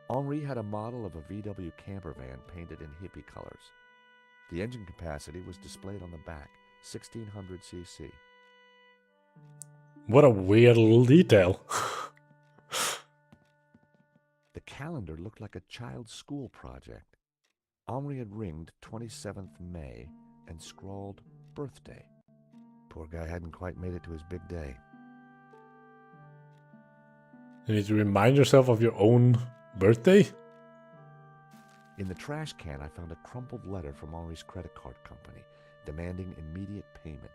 Henri had a model of a VW camper van painted in hippie colors. The engine capacity was displayed on the back, 1600 cc. What a weird little detail. The calendar looked like a child's school project. Henri had ringed 27th May and scrawled birthday. Poor guy hadn't quite made it to his big day. You need to remind yourself of your own birthday? In the trash can, I found a crumpled letter from Henri's credit card company demanding immediate payment.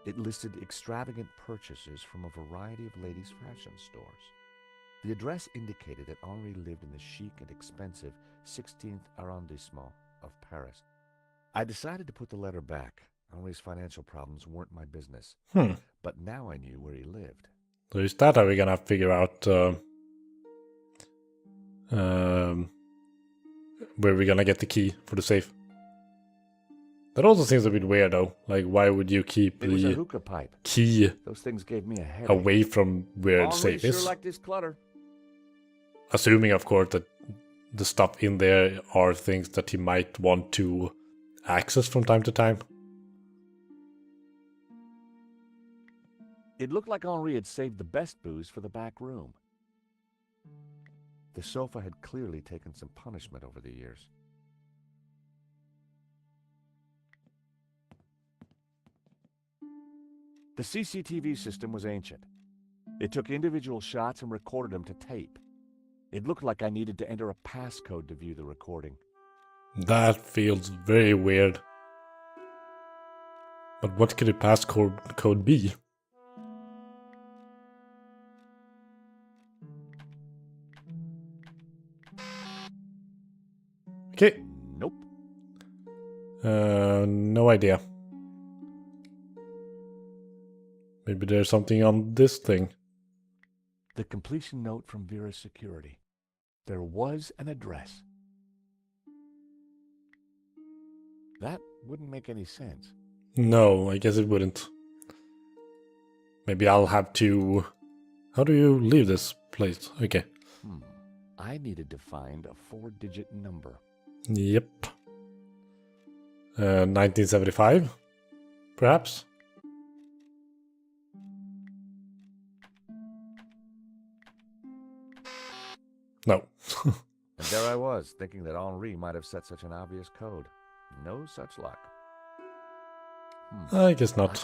It listed extravagant purchases from a variety of ladies' fashion stores. The address indicated that Henri lived in the chic and expensive 16th arrondissement of Paris. I decided to put the letter back. Henri's financial problems weren't my business. But now I knew where he lived. So is that how we're gonna figure out where we're gonna get the key for the safe? That also seems a bit weird though. Like, why would you keep It was a the hookah pipe. key Those things gave me a headache. away from where the Henri safe sure is? liked his clutter. Assuming, of course, that the stuff in there are things that he might want to access from time to time. It looked like Henri had saved the best booze for the back room. The sofa had clearly taken some punishment over the years. The CCTV system was ancient. It took individual shots and recorded them to tape. It looked like I needed to enter a passcode to view the recording. That feels very weird. But what could a passcode be? Okay. Nope. No idea. Maybe there's something on this thing. The completion note from Vera Security. There was an address. That wouldn't make any sense. No, I guess it wouldn't. Maybe I'll have to... How do you leave this place? Okay. I needed to find a 4-digit number. Yep. 1975? Perhaps? No. And there I was, thinking that Henri might have set such an obvious code. No such luck. I guess not.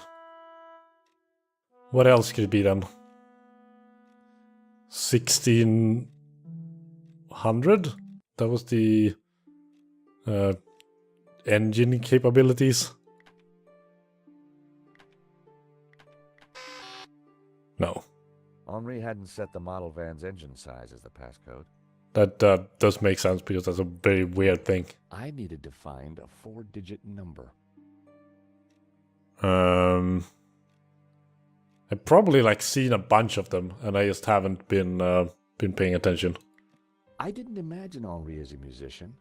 What else could it be then? 1600? That was the engine capabilities. No. Henri hadn't set the model van's engine size as the passcode. That does make sense because that's a very weird thing. I needed to find a 4-digit number. I've probably like seen a bunch of them, and I just haven't been paying attention. I didn't imagine Henri as a musician.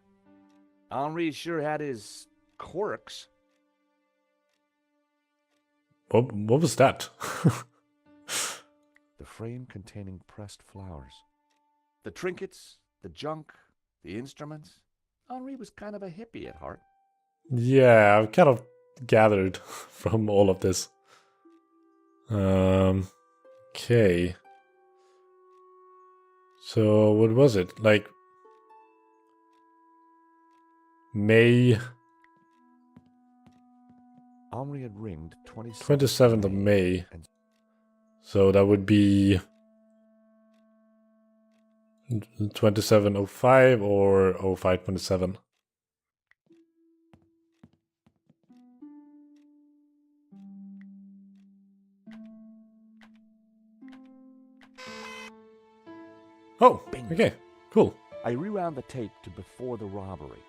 Henri sure had his quirks. What was that? The frame containing pressed flowers. The trinkets, the junk, the instruments. Henri was kind of a hippie at heart. Yeah, I've kind of gathered from all of this. Okay. So what was it? Like May Henri had ringed 27th of May. So that would be 2705 or 0527. Oh, Bing. okay, cool. I rewound the tape to before the robbery.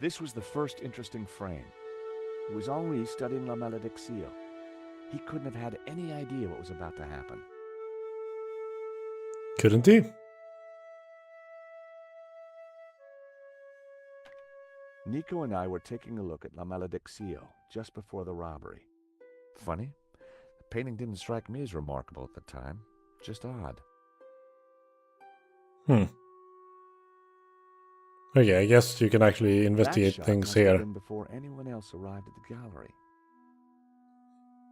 This was the first interesting frame. It was Henri studying La Malédiction. He couldn't have had any idea what was about to happen. Couldn't he? Nico and I were taking a look at La Malédiction just before the robbery. Funny, the painting didn't strike me as remarkable at the time. Just odd. Okay, I guess you can actually That investigate shot things must have here. been before anyone else arrived at the gallery.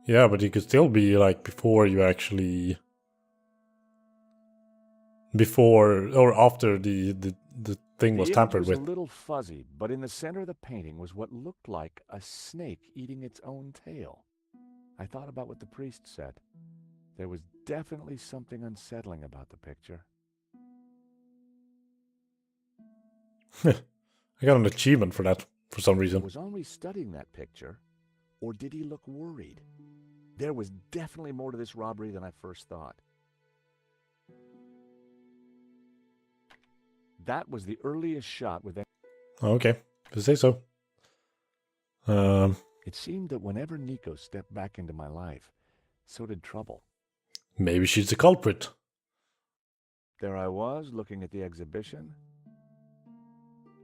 Yeah, but it could still be like before you actually... Before or after the thing was tampered The image was with. a little fuzzy, but in the center of the painting was what looked like a snake eating its own tail. I thought about what the priest said. There was definitely something unsettling about the picture. I got an achievement for that, for some reason. Was Henri studying that picture, or did he look worried? There was definitely more to this robbery than I first thought. That was the earliest shot with... Okay, if you say so. It seemed that whenever Nico stepped back into my life, so did trouble. Maybe she's the culprit. There I was, looking at the exhibition.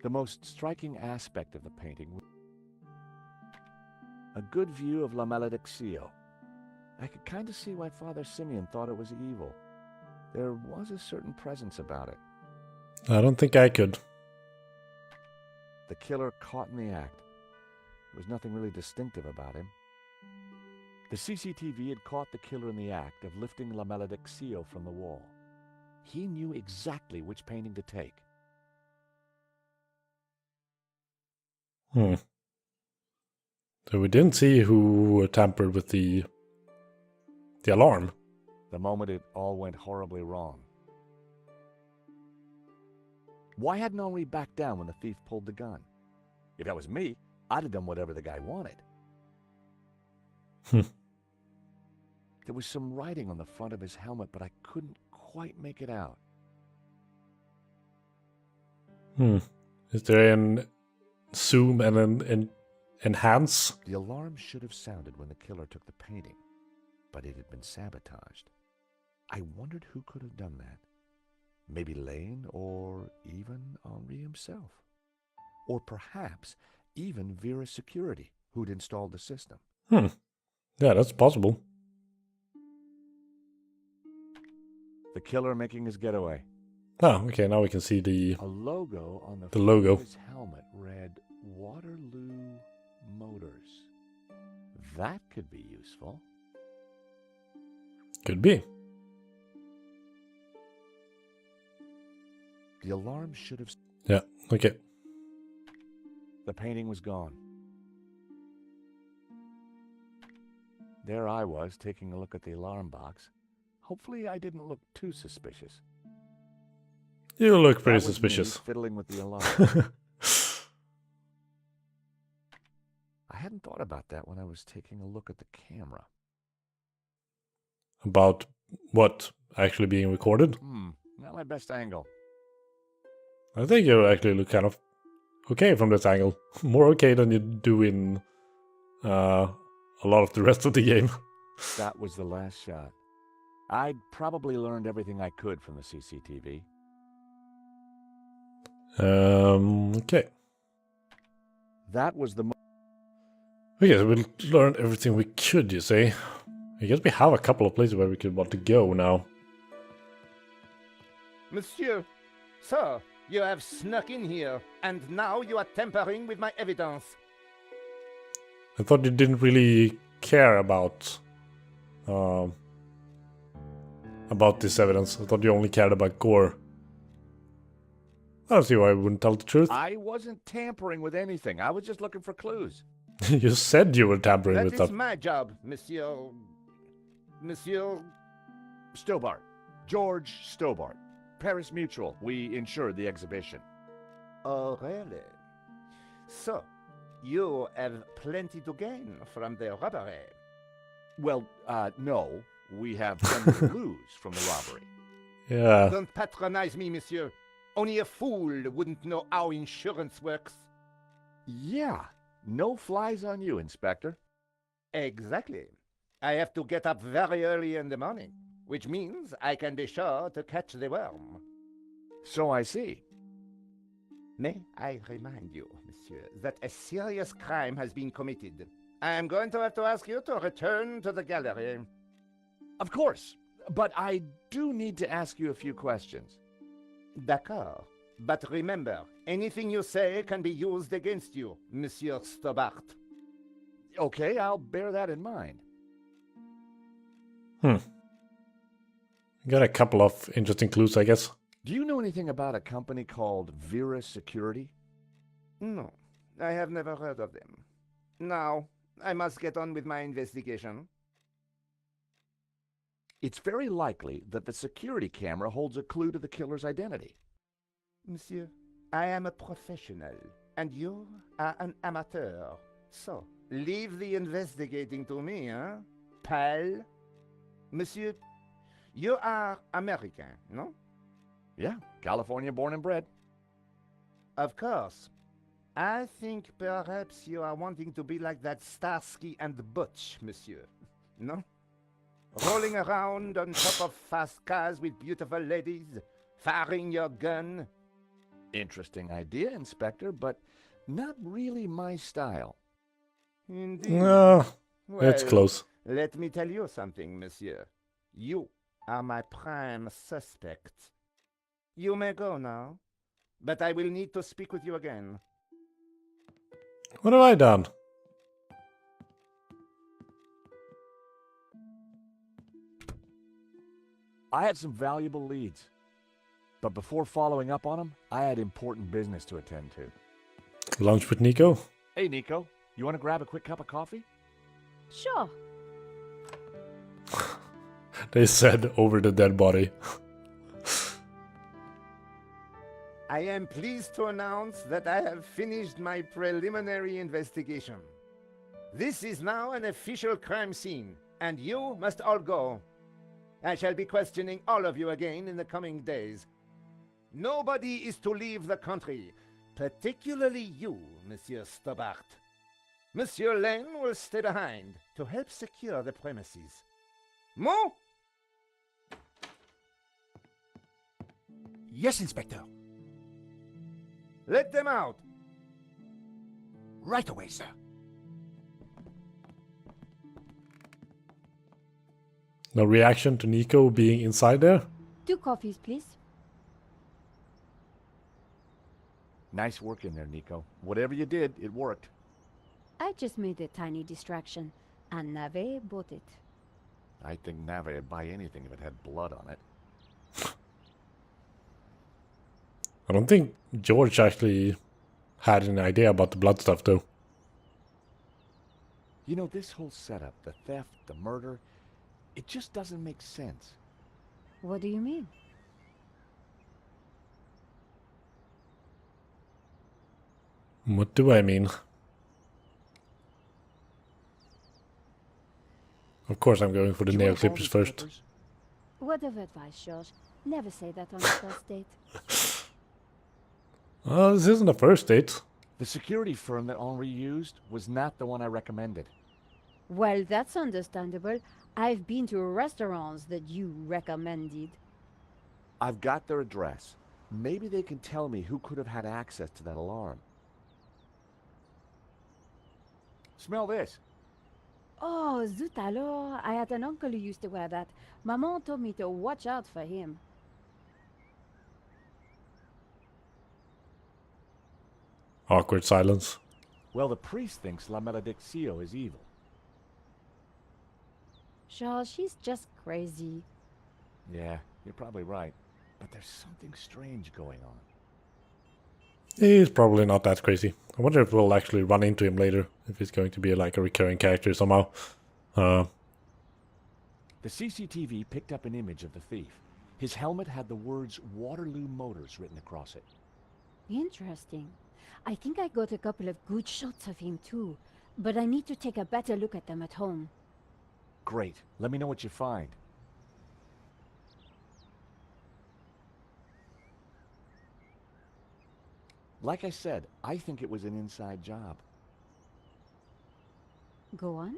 The most striking aspect of the painting was a good view of La Malediccio. I could kind of see why Father Simeon thought it was evil. There was a certain presence about it. I don't think I could. The killer caught in the act. There was nothing really distinctive about him. The CCTV had caught the killer in the act of lifting La Malediccio from the wall. He knew exactly which painting to take. So we didn't see who tampered with the alarm. The moment it all went horribly wrong. Why hadn't Henri backed down when the thief pulled the gun? If that was me, I'd have done whatever the guy wanted. There was some writing on the front of his helmet, but I couldn't quite make it out. Is there an zoom and an enhance? The alarm should have sounded when the killer took the painting, but it had been sabotaged. I wondered who could have done that. Maybe Lane, or even Henri himself. Or perhaps even Vera Security, who'd installed the system. Yeah, that's possible. The killer making his getaway. Oh, okay, now we can see A logo on the the logo. of his helmet read Waterloo Motors. That could be useful. Could be. The alarm should have... Yeah, okay. The painting was gone. There I was, taking a look at the alarm box. Hopefully I didn't look too suspicious. You look pretty That was suspicious. me fiddling with the alarm. I hadn't thought about that when I was taking a look at the camera. About what? Actually being recorded? Not my best angle. I think you actually look kind of okay from this angle. More okay than you do in a lot of the rest of the game. That was the last shot. I'd probably learned everything I could from the CCTV. Okay. That was the... Okay, so we learned everything we could, you say. I guess we have a couple of places where we could want to go now. Monsieur, sir, you have snuck in here, and now you are tampering with my evidence. I thought you didn't really care about this evidence. I thought you only cared about gore. I don't see why I wouldn't tell the truth. I wasn't tampering with anything. I was just looking for clues. You said you were tampering That with is stuff. my job, Monsieur... Stobbart. George Stobbart. Paris Mutual. We insured the exhibition. Oh, really? So, you have plenty to gain from the robbery. Well, no. We have plenty to lose from the robbery. Yeah. Don't patronize me, monsieur. Only a fool wouldn't know how insurance works. Yeah. No flies on you, Inspector. Exactly. I have to get up very early in the morning, which means I can be sure to catch the worm. So I see. May I remind you, monsieur, that a serious crime has been committed. I am going to have to ask you to return to the gallery. Of course, but I do need to ask you a few questions. D'accord. But remember, anything you say can be used against you, Monsieur Stobbart. Okay, I'll bear that in mind. Got a couple of interesting clues, I guess. Do you know anything about a company called Vera Security? No, I have never heard of them. Now, I must get on with my investigation. It's very likely that the security camera holds a clue to the killer's identity. Monsieur, I am a professional, and you are an amateur. So, leave the investigating to me, huh? Pal? Monsieur, you are American, no? Yeah, California born and bred. Of course. I think perhaps you are wanting to be like that Starsky and Butch, monsieur. No? Rolling around on top of fast cars with beautiful ladies, firing your gun. Interesting idea, Inspector, but not really my style. Indeed. No, it's Well, close. let me tell you something, monsieur. You are my prime suspect. You may go now, but I will need to speak with you again. What have I done? I had some valuable leads. But before following up on them, I had important business to attend to. Lunch with Nico? Hey, Nico, you want to grab a quick cup of coffee? Sure. They said over the dead body. I am pleased to announce that I have finished my preliminary investigation. This is now an official crime scene, and you must all go. I shall be questioning all of you again in the coming days. Nobody is to leave the country, particularly you, Monsieur Stobbart. Monsieur Lane will stay behind to help secure the premises. Mo? Yes, Inspector. Let them out. Right away, sir. No reaction to Nico being inside there? 2 coffees, please. Nice work in there, Nico. Whatever you did, it worked. I just made a tiny distraction, and Nave bought it. I think Nave would buy anything if it had blood on it. I don't think George actually had an idea about the blood stuff, though. You know, this whole setup, the theft, the murder, it just doesn't make sense. What do you mean? What do I mean? Of course I'm going for the Did you nail want all clippers these first. clippers? Word of advice, George. Never say that on the first date. Oh, this isn't a first date. The security firm that Henri used was not the one I recommended. Well, that's understandable. I've been to restaurants that you recommended. I've got their address. Maybe they can tell me who could have had access to that alarm. Smell this. Oh, zut alors. I had an uncle who used to wear that. Maman told me to watch out for him. Awkward silence. Well, the priest thinks La Malediccio is evil. George, she's just crazy. Yeah, you're probably right. But there's something strange going on. He's probably not that crazy. I wonder if we'll actually run into him later. If he's going to be like a recurring character somehow. The CCTV picked up an image of the thief. His helmet had the words Waterloo Motors written across it. Interesting. I think I got a couple of good shots of him too. But I need to take a better look at them at home. Great. Let me know what you find. Like I said, I think it was an inside job. Go on.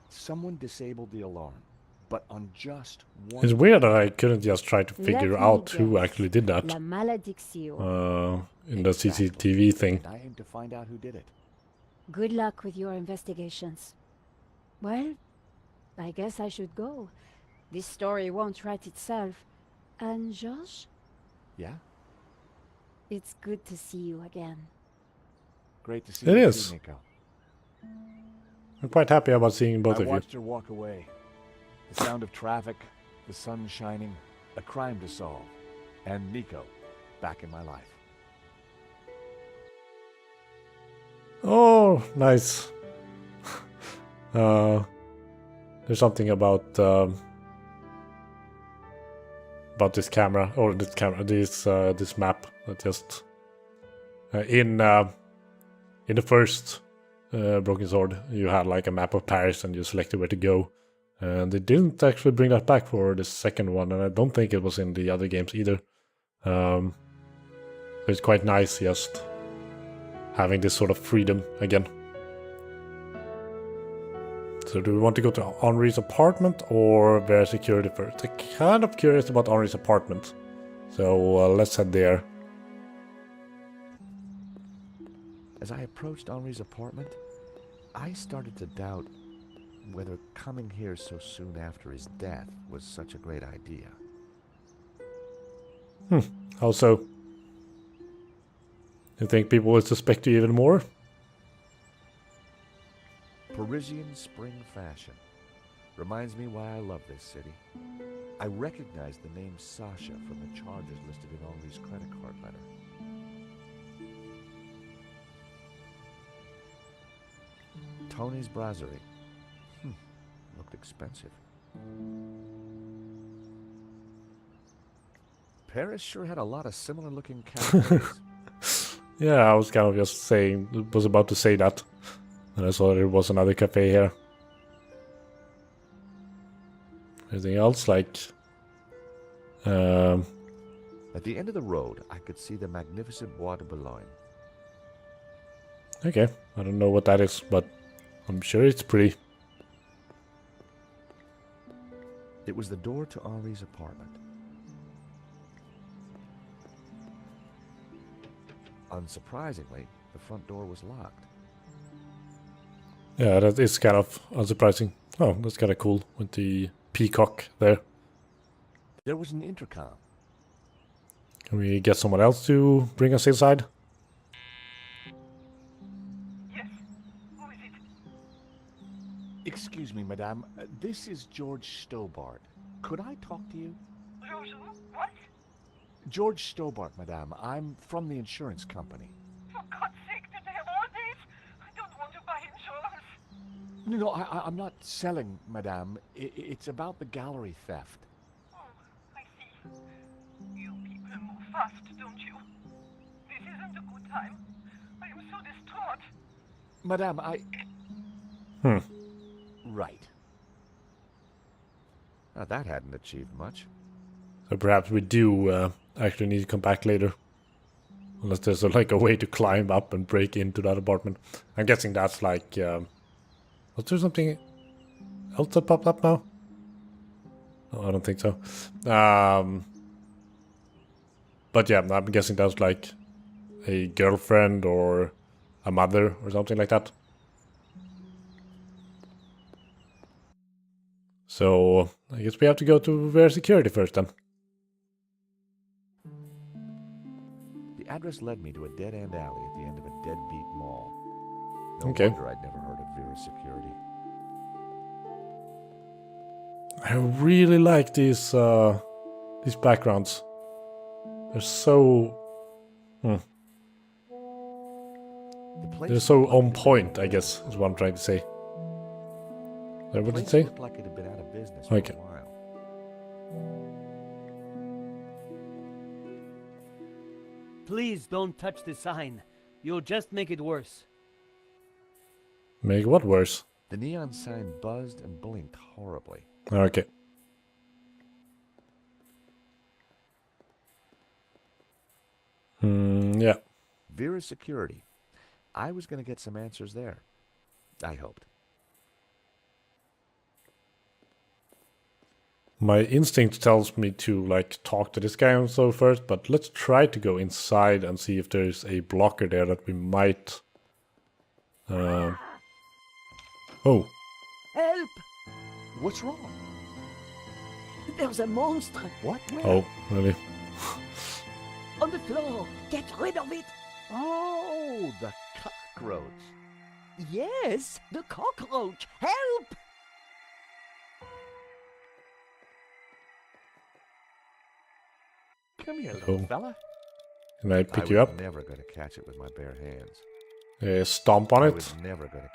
Someone disabled the alarm, but on just one... It's weird that I couldn't just try to figure Let me out who guess. actually did that. La Malediccio. In the Exactly. CCTV thing. And I aim to find out who did it. Good luck with your investigations. Well, I guess I should go. This story won't write itself. And George, Yeah? it's good to see you again. Great to see It you is. too, Nico. I'm quite happy about seeing both I of you. watched her walk away. The sound of traffic, the sun shining, a crime to solve, and Nico back in my life. Oh, nice. There's something about this camera, or this map that just in the first Broken Sword you had like a map of Paris and you selected where to go, and they didn't actually bring that back for the second one, and I don't think it was in the other games either. So it's quite nice just having this sort of freedom again. So do we want to go to Henri's apartment or Vera Security first? I'm kind of curious about Henri's apartment. So let's head there. As I approached Henri's apartment, I started to doubt whether coming here so soon after his death was such a great idea. How so? You think people will suspect you even more? Parisian spring fashion. Reminds me why I love this city. I recognize the name Sasha from the charges listed in Henri's credit card letter. Tony's Brasserie. Looked expensive. Paris sure had a lot of similar looking cafes. Yeah, I was kind of just saying, was about to say that. And I saw there was another cafe here. Anything else? Like... At the end of the road, I could see the magnificent Bois de Boulogne. okay, I don't know what that is, but I'm sure it's pretty. It was the door to Henri's apartment. Unsurprisingly, the front door was locked. Yeah, that is kind of unsurprising. Oh, that's kind of cool with the peacock there. There was an intercom. Can we get someone else to bring us inside? Yes. Who is it? Excuse me, madame. This is George Stobbart. Could I talk to you? George, what? George Stobbart, madame. I'm from the insurance company. For God's sake, did they have all this? I don't want to buy insurance. No, I'm not selling, madame. It's about the gallery theft. Oh, I see. You people move fast, don't you? This isn't a good time. I am so distraught. Madame, Right. Now that hadn't achieved much. So perhaps we do actually need to come back later. Unless there's like a way to climb up and break into that apartment. I'm guessing that's like... was there something else that popped up now? No, I don't think so. But yeah, I'm guessing that's like a girlfriend or a mother or something like that. So I guess we have to go to Vera Security first then. The address led me to a dead-end alley at the end of a deadbeat mall. No Okay. wonder I'd never heard of Vera Security. I really like these backgrounds. They're so The place they're so looked on like it- point, I guess, is what I'm trying to say. The What did it place say? looked like it had been out of business for Okay. a while. Please don't touch the sign. You'll just make it worse. Make what worse? The neon sign buzzed and blinked horribly. Okay. Yeah. Vera Security. I was going to get some answers there. I hoped. My instinct tells me to like talk to this guy and so first, but let's try to go inside and see if there's a blocker there that we might. Oh, Help! What's wrong? There's a monster What? Where? Oh, really? on the floor. Get rid of it. Oh, the cockroach. Yes, the cockroach. Help! Come here, little Oh. fella. Can I I pick was you up? never going to catch it with my bare hands. Stomp on I it. was never going to.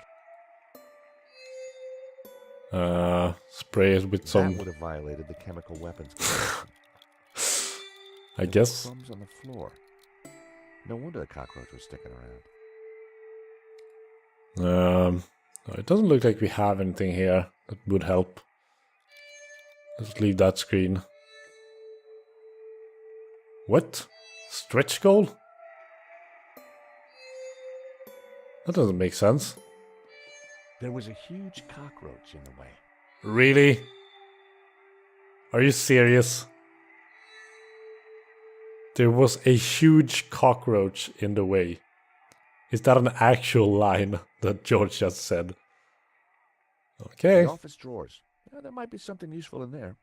Spray it with That some, would have violated the chemical weapons convention. I There were guess. crumbs on the floor. No wonder the cockroach was sticking around. No, it doesn't look like we have anything here that would help. Let's leave that screen. What? Stretch goal? That doesn't make sense. There was a huge cockroach in the way. Really? Are you serious? There was a huge cockroach in the way. Is that an actual line that George just said? Okay. The office drawers. Yeah, there might be something useful in there.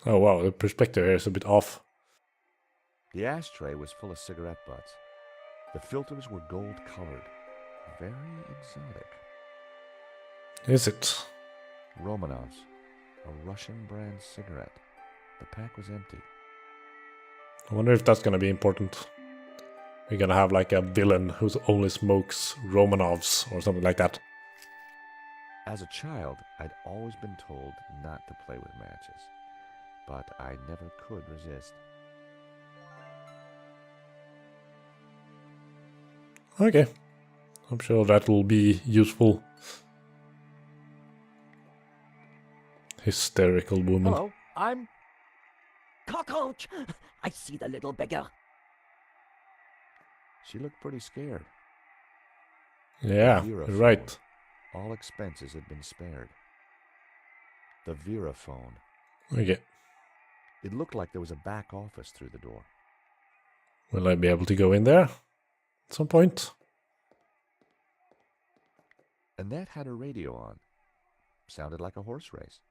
Oh wow, the perspective here is a bit off. The ashtray was full of cigarette butts. The filters were gold-colored. Very exotic. Is it? Romanov's. A Russian brand cigarette. The pack was empty. I wonder if that's gonna be important. We're gonna have like a villain who only smokes Romanovs or something like that. As a child, I'd always been told not to play with matches. But I never could resist. Okay. I'm sure that will be useful. Hysterical woman. Hello, I'm... Cockroach! I see the little beggar. She looked pretty scared. Yeah, Vera you're right. All expenses had been spared. The Vera phone. Okay. It looked like there was a back office through the door. Will I be able to go in there at some point? And that had a radio on. Sounded like a horse race.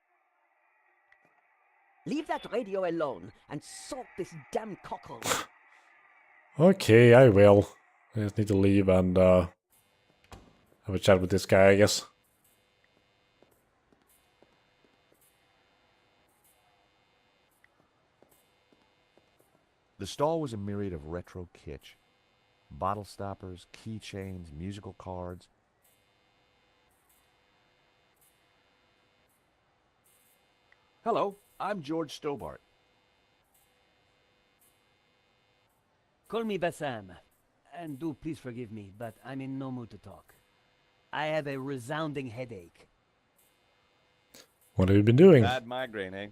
Leave that radio alone and sort this damn cockroach. Okay, I will. I just need to leave and have a chat with this guy, I guess. The stall was a myriad of retro kitsch. Bottle stoppers, keychains, musical cards. Hello, I'm George Stobbart. Call me Bassam. And do please forgive me, but I'm in no mood to talk. I have a resounding headache. What have you been doing? Bad migraine, eh?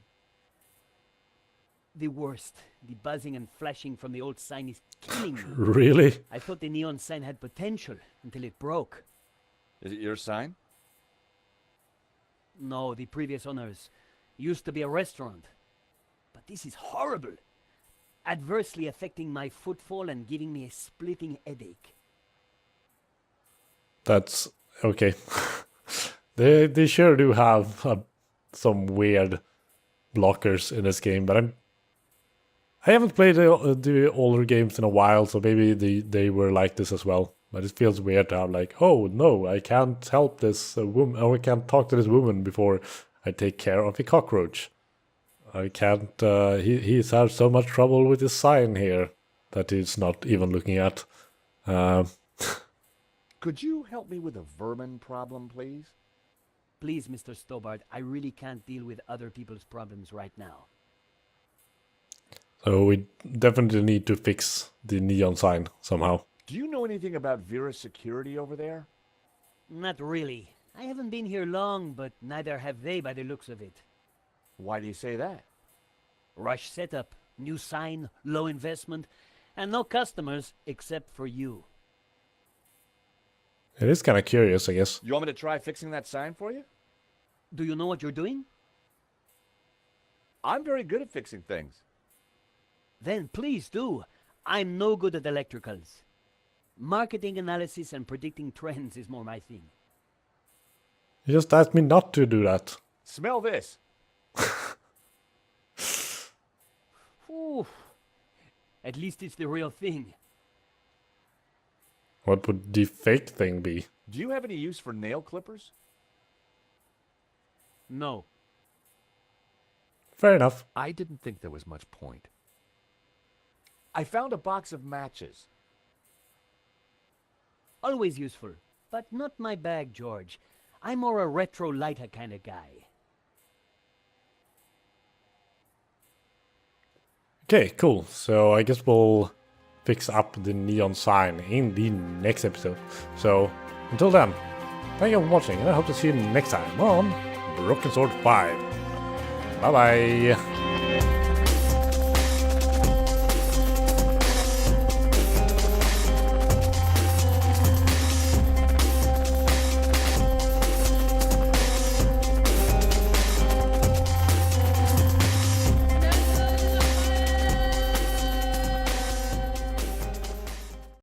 The worst. The buzzing and flashing from the old sign is killing me. Really? I thought the neon sign had potential until it broke. Is it your sign? No, the previous owners used to be a restaurant. But this is horrible. Adversely affecting my footfall and giving me a splitting headache. That's okay. They sure do have some weird blockers in this game, but I haven't played the older games in a while, so maybe they were like this as well. But it feels weird to have like, oh no, I can't help this woman, or I can't talk to this woman before I take care of a cockroach. I can't. He's had so much trouble with his sign here that he's not even looking at. Could you help me with a vermin problem, please? Please, Mr. Stobbart, I really can't deal with other people's problems right now. So we definitely need to fix the neon sign somehow. Do you know anything about Vera Security over there? Not really. I haven't been here long, but neither have they by the looks of it. Why do you say that? Rush setup, new sign, low investment, and no customers except for you. It is kind of curious, I guess. You want me to try fixing that sign for you? Do you know what you're doing? I'm very good at fixing things. Then please do. I'm no good at electricals. Marketing analysis and predicting trends is more my thing. You just asked me not to do that. Smell this. Ooh. At least it's the real thing. What would the fake thing be? Do you have any use for nail clippers? No. Fair enough. I didn't think there was much point. I found a box of matches. Always useful, but not my bag, George. I'm more a retro lighter kind of guy. Okay, cool. So I guess we'll fix up the neon sign in the next episode. So until then, thank you for watching, and I hope to see you next time on Broken Sword 5. Bye bye.